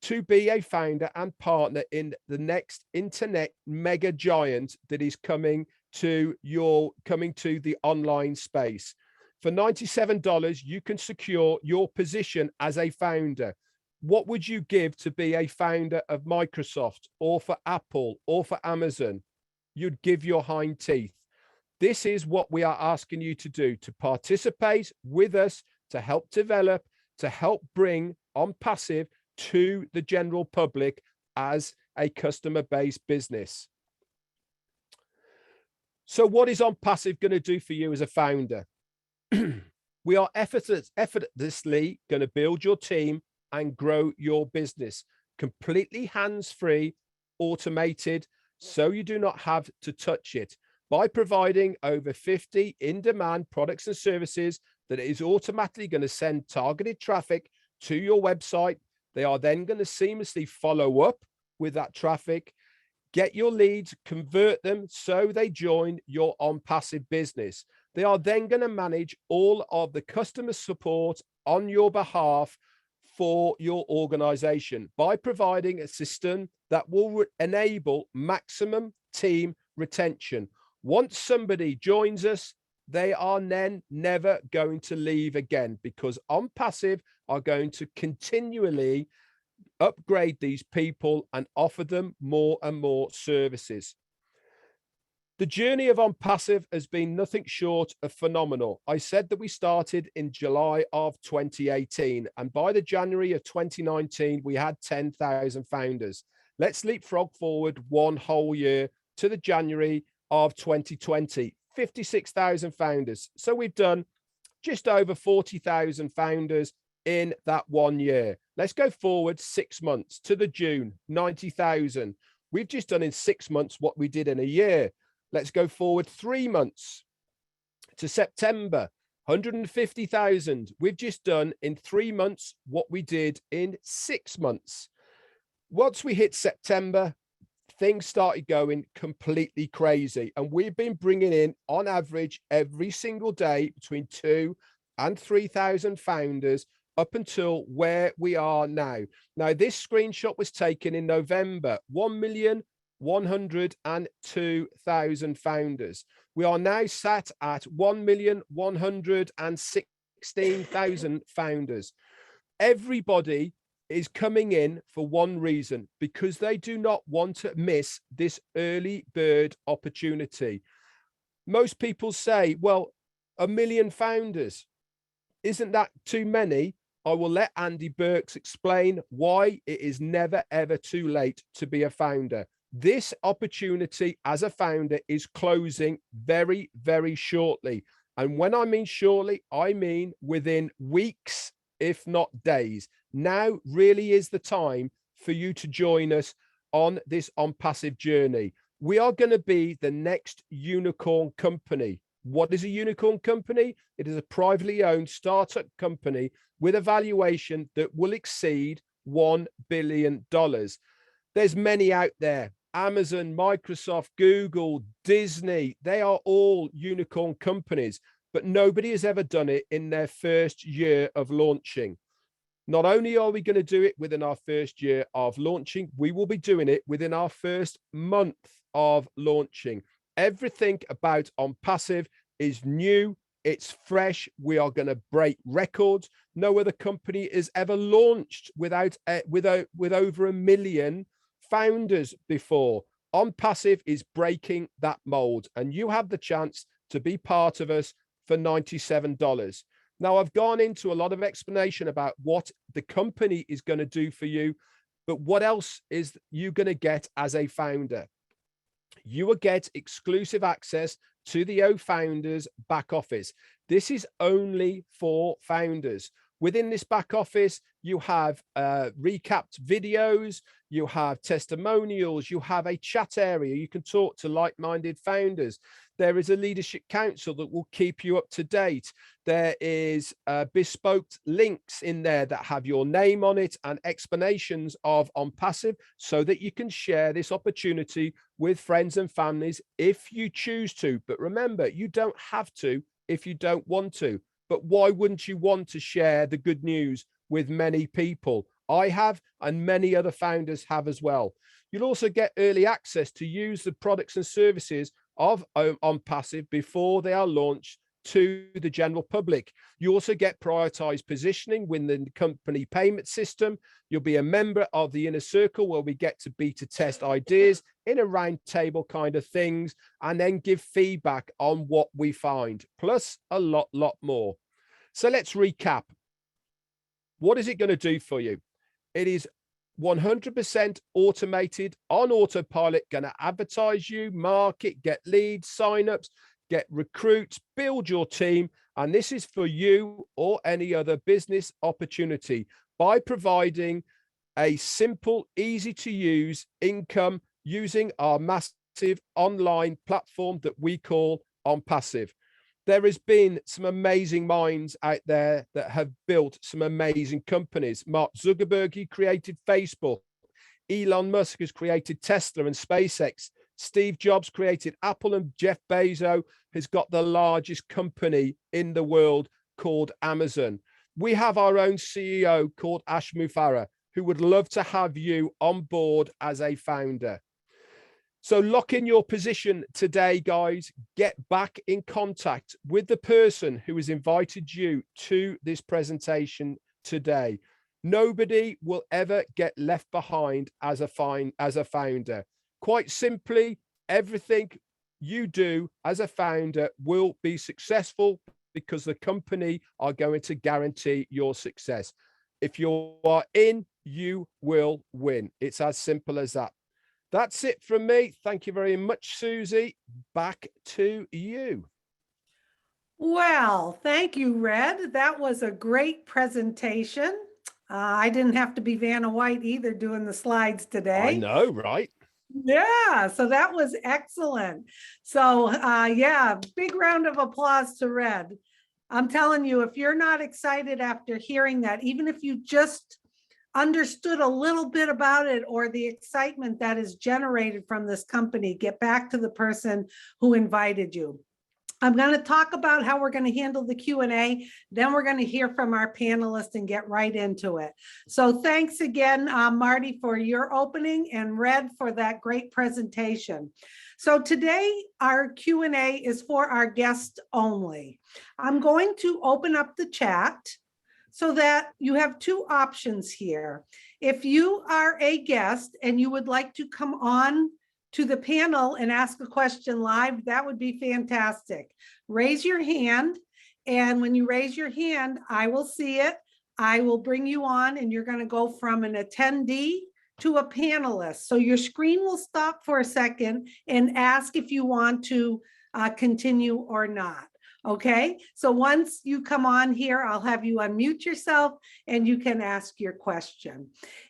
to be a founder and partner in the next internet mega giant that is coming to the online space. For $97, you can secure your position as a founder. What would you give to be a founder of Microsoft or for Apple or for Amazon? You'd give your hind teeth. This is what we are asking you to do, to participate with us, to help develop, to help bring OnPassive to the general public as a customer-based business. So what is OnPassive going to do for you as a founder? We are effortlessly going to build your team and grow your business, completely hands-free, automated, so you do not have to touch it, by providing over 50 in-demand products and services that is automatically going to send targeted traffic to your website. They are then going to seamlessly follow up with that traffic, get your leads, convert them so they join your OnPassive business. They are then going to manage all of the customer support on your behalf for your organization by providing a system that will enable maximum team retention. Once somebody joins us, they are then never going to leave again, because OnPassive are going to continually upgrade these people and offer them more and more services. The journey of OnPassive has been nothing short of phenomenal. I said that we started in July of 2018, and by the January of 2019, we had 10,000 founders. Let's leapfrog forward one whole year to the January of 2020, 56,000 founders. So we've done just over 40,000 founders in that 1 year. Let's go forward 6 months to the June, 90,000. We've just done in 6 months what we did in a year. Let's go forward 3 months to September, 150,000. We've just done in 3 months what we did in 6 months. Once we hit September, things started going completely crazy. And we've been bringing in, on average, every single day between 2,000 and 3,000 founders up until where we are now. Now, this screenshot was taken in November, 1,102,000 founders. We are now sat at 1,116,000 founders. Everybody is coming in for one reason, because they do not want to miss this early bird opportunity. Most people say, well, 1 million founders, isn't that too many? I will let Andy Burks explain why it is never, ever too late to be a founder. This opportunity as a founder is closing very, very shortly. And when I mean shortly, I mean within weeks, if not days. Now really is the time for you to join us on this OnPassive journey. We are going to be the next unicorn company. What is a unicorn company? It is a privately owned startup company with a valuation that will exceed $1 billion. There's many out there. Amazon, Microsoft, Google, Disney, they are all unicorn companies, but nobody has ever done it in their first year of launching. Not only are we going to do it within our first year of launching, we will be doing it within our first month of launching. Everything about OnPassive is new. It's fresh. We are going to break records. No other company has ever launched with over 1 million founders before. OnPassive is breaking that mold, and you have the chance to be part of us for $97. Now, I've gone into a lot of explanation about what the company is going to do for you, but what else is you going to get as a founder? You will get exclusive access to the OFounders back office. This is only for founders. Within this back office, you have recapped videos, you have testimonials, you have a chat area. You can talk to like-minded founders. There is a leadership council that will keep you up to date. There is bespoke links in there that have your name on it and explanations of OnPassive so that you can share this opportunity with friends and families if you choose to. But remember, you don't have to if you don't want to. But why wouldn't you want to share the good news with many people? I have, and many other founders have as well. You'll also get early access to use the products and services of OnPassive before they are launched to the general public. You also get prioritized positioning within the company payment system. You'll be a member of the inner circle where we get to beta test ideas in a round table kind of things, and then give feedback on what we find, plus a lot more. So let's recap. What is it going to do for you? It is 100% automated, on autopilot, going to advertise you, market, get leads, signups, get recruits, build your team. And this is for you or any other business opportunity by providing a simple, easy to use income using our massive online platform that we call OnPassive. There has been some amazing minds out there that have built some amazing companies. Mark Zuckerberg, he created Facebook. Elon Musk has created Tesla and SpaceX. Steve Jobs created Apple, and Jeff Bezos has got the largest company in the world called Amazon. We have our own CEO called Ash Mufareh, who would love to have you on board as a founder. So lock in your position today, guys. Get back in contact with the person who has invited you to this presentation today. Nobody will ever get left behind as a founder. Quite simply, everything you do as a founder will be successful because the company are going to guarantee your success. If you are in, you will win. It's as simple as that. That's it from me. Thank you very much, Susie. Back to you. Well, thank you, Red. That was a great presentation. I didn't have to be Vanna White either doing the slides today. I know, right? Yeah, so that was excellent. So yeah, big round of applause to Red. I'm telling you, if you're not excited after hearing that, even if you just understood a little bit about it or the excitement that is generated from this company, get back to the person who invited you. I'm going to talk about how we're going to handle the Q&A. Then we're going to hear from our panelists and get right into it. So thanks again, Marty, for your opening, and Red for that great presentation. So today our Q&A is for our guests only. I'm going to open up the chat so that you have two options here. If you are a guest and you would like to come on to the panel and ask a question live, that would be fantastic. Raise your hand, and when you raise your hand, I will see it. I will bring you on, and you're going to go from an attendee to a panelist. So your screen will stop for a second and ask if you want to continue or not. Okay, so once you come on here, I'll have you unmute yourself and you can ask your question.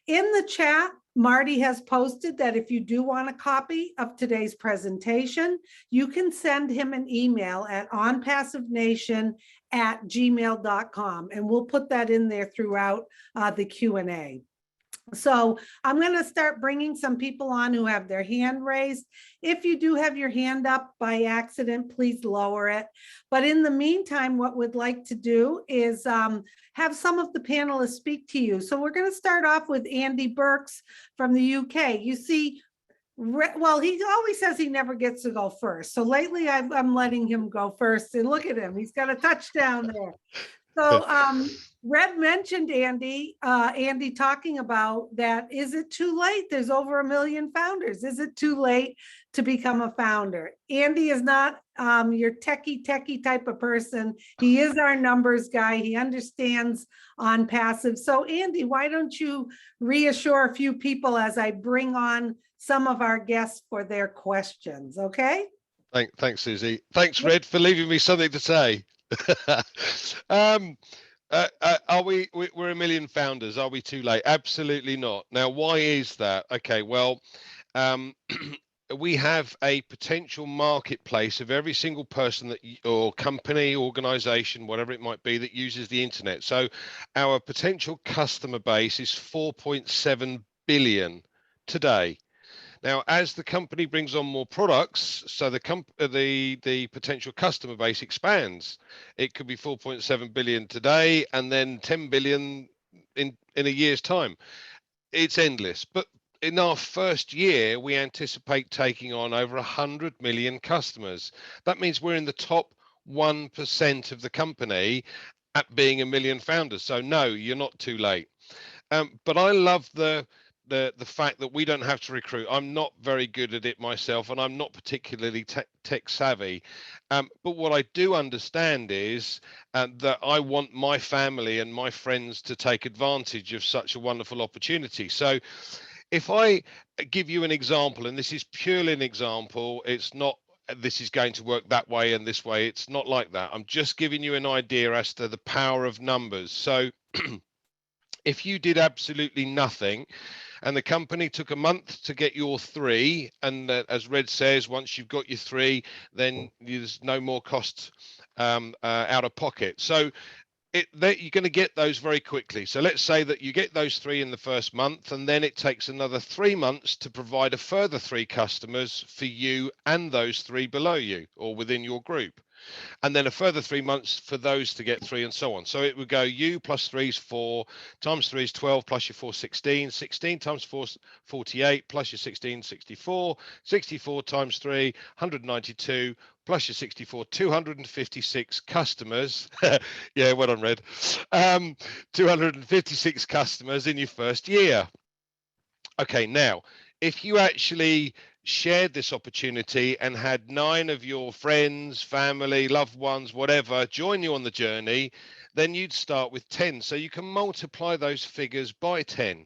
In the chat, Marty has posted that if you do want a copy of today's presentation, you can send him an email at onpassivenation@gmail.com, and we'll put that in there throughout the Q&A. So I'm going to start bringing some people on who have their hand raised. If you do have your hand up by accident, please lower it. But in the meantime, what we'd like to do is have some of the panelists speak to you. So we're going to start off with Andy Burks from the UK. You see, well, he always says he never gets to go first. So lately I'm letting him go first, and look at him. He's got a touchdown there. So Red mentioned Andy talking about that. Is it too late? There's over 1 million founders. Is it too late to become a founder? Andy is not your techie type of person. He is our numbers guy. He understands OnPassive. So Andy, why don't you reassure a few people as I bring on some of our guests for their questions, okay? Thanks, Susie. Thanks, Red, for leaving me something to say. Are we're 1 million founders? Are we too late? Absolutely not. Now, why is that? Okay, well, we have a potential marketplace of every single person that or company, organization, whatever it might be, that uses the internet. So our potential customer base is 4.7 billion today. Now, as the company brings on more products, so the potential customer base expands. It could be 4.7 billion today, and then 10 billion in a year's time. It's endless. But in our first year, we anticipate taking on over 100 million customers. That means we're in the top 1% of the company at being 1 million founders. So no, you're not too late. But I love the fact that we don't have to recruit. I'm not very good at it myself, and I'm not particularly tech savvy. But what I do understand is that I want my family and my friends to take advantage of such a wonderful opportunity. So if I give you an example, and this is purely an example, it's not this is going to work that way and this way. It's not like that. I'm just giving you an idea as to the power of numbers. So if you did absolutely nothing, and the company took a month to get your 3, and as Red says, once you've got your 3, then there's no more cost out of pocket. So you're going to get those very quickly. So let's say that you get those 3 in the first month, and then it takes another 3 months to provide a further 3 customers for you and those 3 below you or within your group. And then a further 3 months for those to get 3, and so on. So it would go you plus 3 is 4, times 3 is 12, plus your 4, 16, 16 times 4 is 48, plus your 16, 64, 64 times 3, 192, plus your 64, 256 customers. Yeah, well done, Red. 256 customers in your first year. Okay, now, if you actually shared this opportunity and had 9 of your friends, family, loved ones, whatever, join you on the journey, then you'd start with 10. So you can multiply those figures by 10.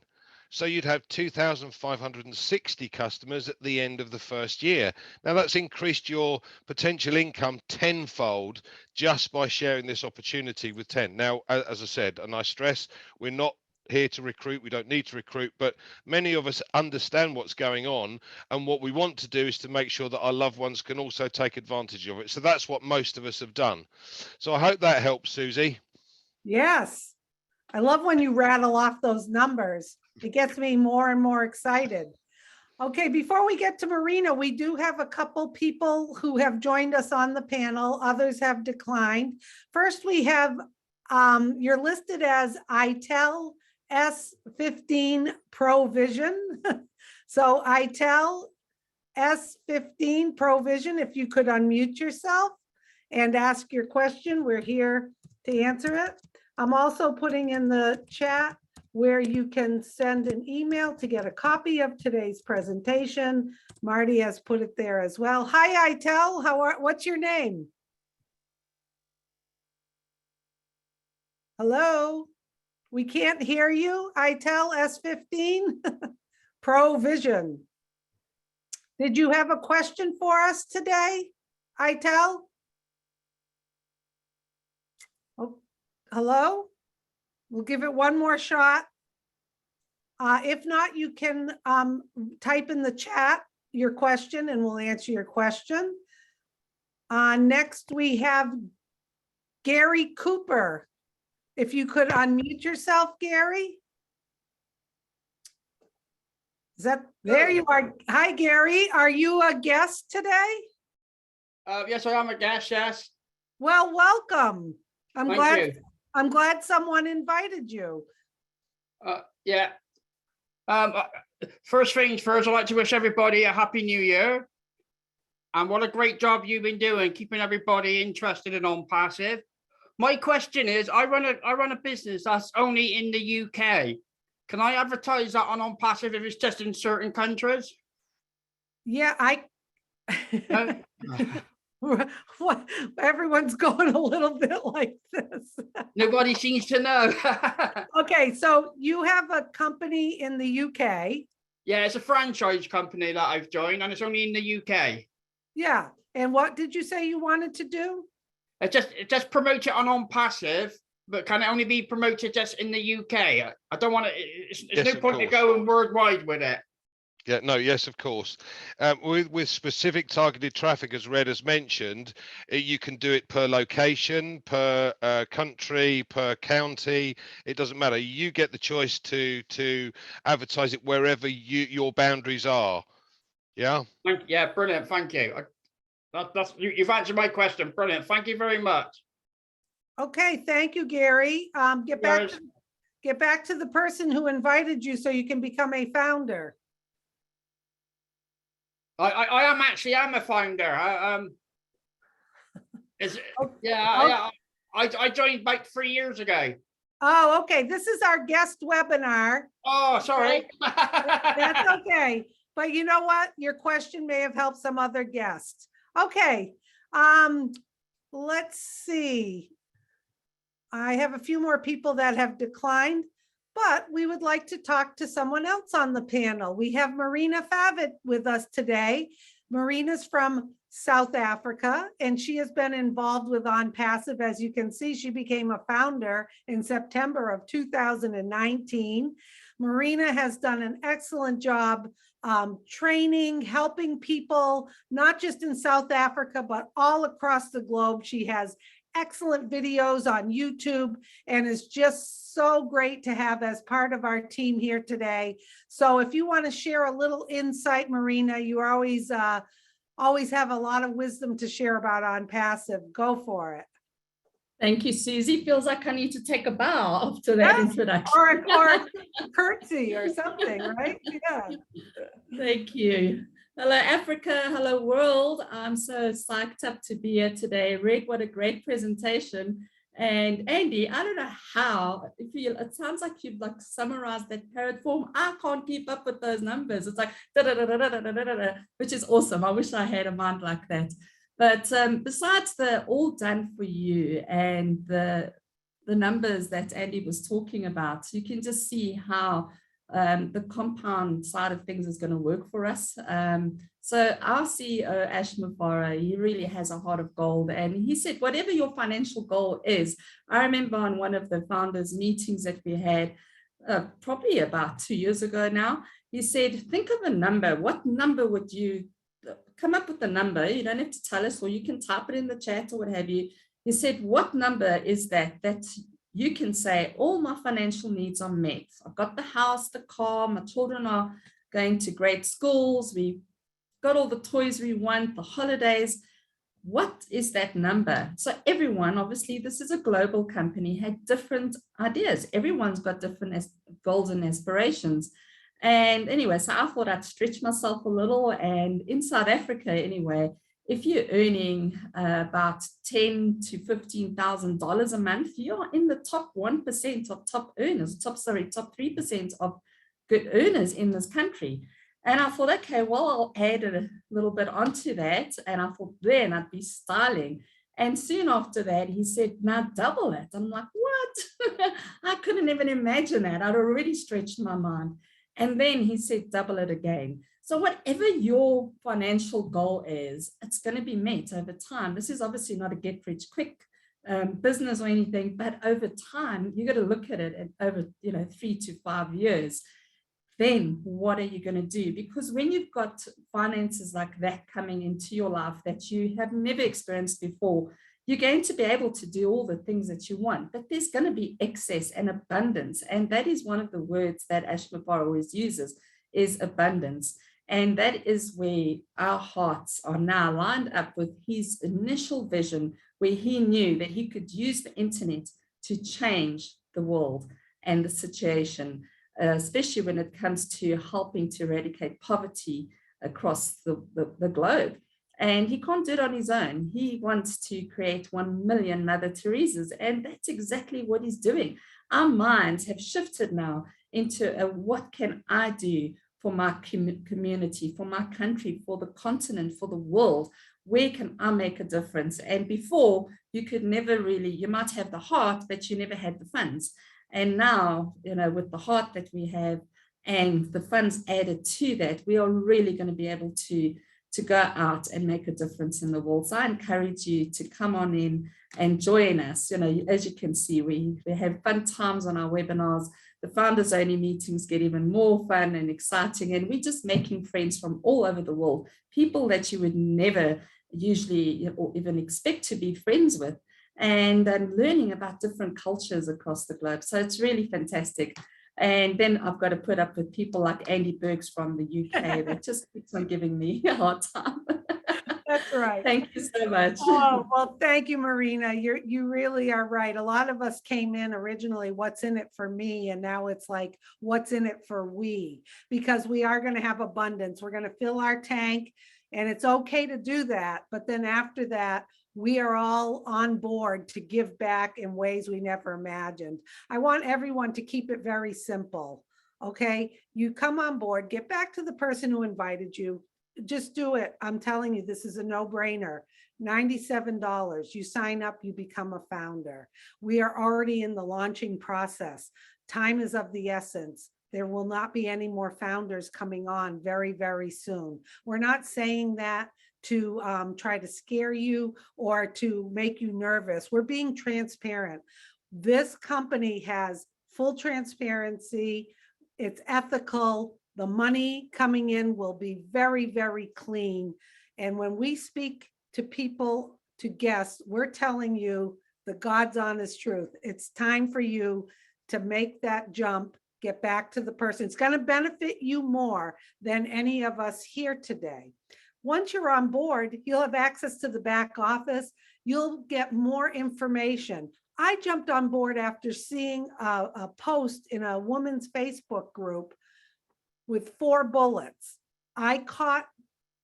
So you'd have 2,560 customers at the end of the first year. Now that's increased your potential income tenfold just by sharing this opportunity with 10. Now, as I said, and I stress, we're not here to recruit. We don't need to recruit, but many of us understand what's going on, and what we want to do is to make sure that our loved ones can also take advantage of it. So that's what most of us have done. So I hope that helps, Susie. Yes. I love when you rattle off those numbers. It gets me more and more excited. Okay, before we get to Marina, we do have a couple people who have joined us on the panel. Others have declined. First, we have, you're listed as ITEL S15 Pro Vision. So ITEL S15 Pro Vision, if you could unmute yourself and ask your question, we're here to answer it. I'm also putting in the chat where you can send an email to get a copy of today's presentation. Marty has put it there as well. Hi, ITEL. What's your name? Hello. We can't hear you. ITEL S15 Pro Vision. Did you have a question for us today, ITEL? Oh, hello. We'll give it one more shot. If not, you can type in the chat your question and we'll answer your question. Next, we have Gary Cooper. If you could unmute yourself, Gary. There you are. Hi, Gary. Are you a guest today? Yes, I am a guest, yes. Well, welcome. Thank you. I'm glad someone invited you. Yeah. First things first, I'd like to wish everybody a happy new year. And what a great job you've been doing, keeping everybody interested in OnPassive. My question is, I run a business that's only in the UK. Can I advertise that on OnPassive if it's just in certain countries? Yeah, No? what, everyone's going a little bit like this. Nobody seems to know. Okay, so you have a company in the UK. Yeah, it's a franchise company that I've joined, and it's only in the UK. Yeah, and what did you say you wanted to do? It just promote it on OnPassive, but can it only be promoted just in the UK? I don't want to. There's no point in going worldwide with it. Yeah, no, yes, of course. With specific targeted traffic, as Red has mentioned, you can do it per location, per country, per county. It doesn't matter. You get the choice to advertise it wherever your boundaries are. Yeah. Yeah, brilliant. Thank you. You've answered my question. Brilliant. Thank you very much. Okay, thank you, Gary. Get back to the person who invited you so you can become a founder. I am a founder. I joined about 3 years ago. Oh, okay. This is our guest webinar. Oh, sorry. That's okay. But you know what? Your question may have helped some other guests. Okay. Let's see. I have a few more people that have declined, but we would like to talk to someone else on the panel. We have Marina Favitt with us today. Marina's from South Africa, and she has been involved with OnPassive. As you can see, she became a founder in September of 2019. Marina has done an excellent job training, helping people, not just in South Africa, but all across the globe. She has excellent videos on YouTube and is just so great to have as part of our team here today. So if you want to share a little insight, Marina, you always have a lot of wisdom to share about OnPassive. Go for it. Thank you, Susie. Feels like I need to take a bow after that introduction. Or a curtsy or something, right? Yeah. Thank you. Hello, Africa. Hello, world. I'm so psyched up to be here today. Red, what a great presentation. And Andy, I don't know how, it sounds like you've summarized that parrot form. I can't keep up with those numbers. It's like, which is awesome. I wish I had a mind like that. But besides the all done for you and the numbers that Andy was talking about, you can just see how the compound side of things is going to work for us. So our CEO, Ash Mufara, he really has a heart of gold. And he said, whatever your financial goal is, I remember on one of the founders meetings that we had probably about 2 years ago now, he said, think of a number. What number would you come up with a number? You don't have to tell us, or you can type it in the chat or what have you. He said, what number is that you can say all my financial needs are met? I've got the house, the car, my children are going to great schools, we've got all the toys we want, the holidays. What is that number? So everyone, obviously this is a global company, had different ideas. Everyone's got different goals and aspirations. And anyway, so I thought I'd stretch myself a little. And in South Africa, anyway, if you're earning about $10,000 to $15,000 a month, you're in the top 1% of top earners, top 3% of good earners in this country. And I thought, okay, well, I'll add a little bit onto that. And I thought then I'd be styling. And soon after that, he said, now double it. I'm like, what? I couldn't even imagine that. I'd already stretched my mind. And then he said, double it again. So whatever your financial goal is, it's going to be met over time. This is obviously not a get rich quick business or anything, but over time, you got to look at it over 3 to 5 years. then what are you going to do? Because when you've got finances like that coming into your life that you have never experienced before, you're going to be able to do all the things that you want, but there's going to be excess and abundance. And that is one of the words that Ashmapar always uses, is abundance. And that is where our hearts are now lined up with his initial vision, where he knew that he could use the internet to change the world and the situation, especially when it comes to helping to eradicate poverty across the globe. And he can't do it on his own. He wants to create 1 million Mother Teresas, and that's exactly what he's doing. Our minds have shifted now into what can I do for my community, for my country, for the continent, for the world? Where can I make a difference? And before, you could never really, you might have the heart, but you never had the funds. And now, with the heart that we have and the funds added to that, we are really going to be able to go out and make a difference in the world. So I encourage you to come on in and join us. As you can see, we have fun times on our webinars. The founders only meetings get even more fun and exciting. And we're just making friends from all over the world, people that you would never usually or even expect to be friends with, and learning about different cultures across the globe. So it's really fantastic. And then I've got to put up with people like Andy Bergs from the UK that just keeps on giving me a hard time. That's right. Thank you so much. Oh, well, thank you, Marina. You really are right. A lot of us came in originally, what's in it for me? And now it's like, what's in it for we? Because we are going to have abundance. We're going to fill our tank, and it's okay to do that. But then after that, we are all on board to give back in ways we never imagined. I want everyone to keep it very simple. Okay, you come on board, get back to the person who invited you. Just do it. I'm telling you, this is a no-brainer. $97. You sign up, you become a founder. We are already in the launching process. Time is of the essence. There will not be any more founders coming on very, very soon. We're not saying that to try to scare you or to make you nervous. We're being transparent. This company has full transparency. It's ethical. The money coming in will be very, very clean. And when we speak to people, to guests, we're telling you the God's honest truth. It's time for you to make that jump, get back to the person. It's going to benefit you more than any of us here today. Once you're on board, you'll have access to the back office. You'll get more information. I jumped on board after seeing a post in a woman's Facebook group with 4 bullets. I caught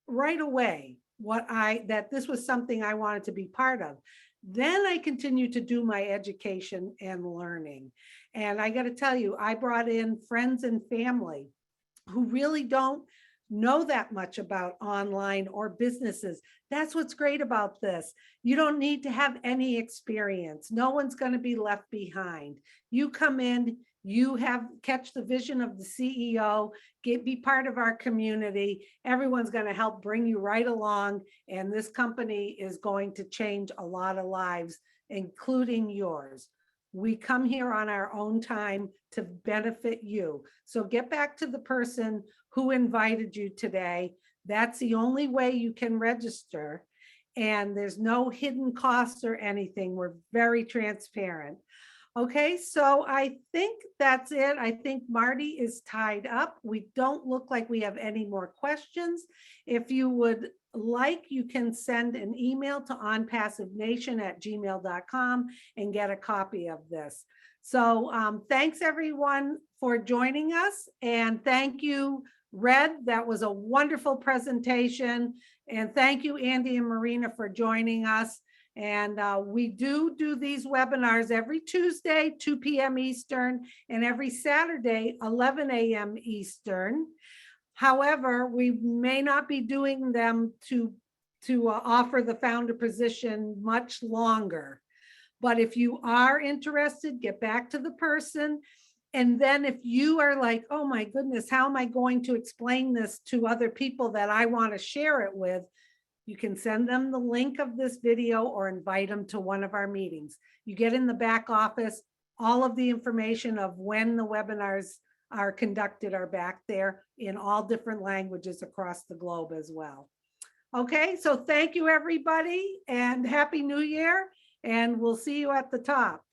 right away that this was something I wanted to be part of. Then I continued to do my education and learning. And I got to tell you, I brought in friends and family who really don't know that much about online or businesses. That's what's great about this. You don't need to have any experience. No one's going to be left behind. You come in, you catch the vision of the CEO, be part of our community. Everyone's going to help bring you right along. And this company is going to change a lot of lives, including yours. We come here on our own time to benefit you. So get back to the person who invited you today. That's the only way you can register. And there's no hidden costs or anything. We're very transparent. Okay, so I think that's it. I think Marty is tied up. We don't look like we have any more questions. If you would like, you can send an email to onpassivenation@gmail.com and get a copy of this. So thanks everyone for joining us, and thank you, Red. That was a wonderful presentation. And thank you, Andy and Marina, for joining us. And we do these webinars every Tuesday, 2 p.m. Eastern, and every Saturday, 11 a.m. Eastern. However, we may not be doing them to offer the founder position much longer. But if you are interested, get back to the person. And then if you are like, oh my goodness, how am I going to explain this to other people that I want to share it with? You can send them the link of this video or invite them to one of our meetings. You get in the back office all of the information of when the webinars are conducted are back there in all different languages across the globe as well. Okay, so thank you, everybody, and Happy New Year, and we'll see you at the top.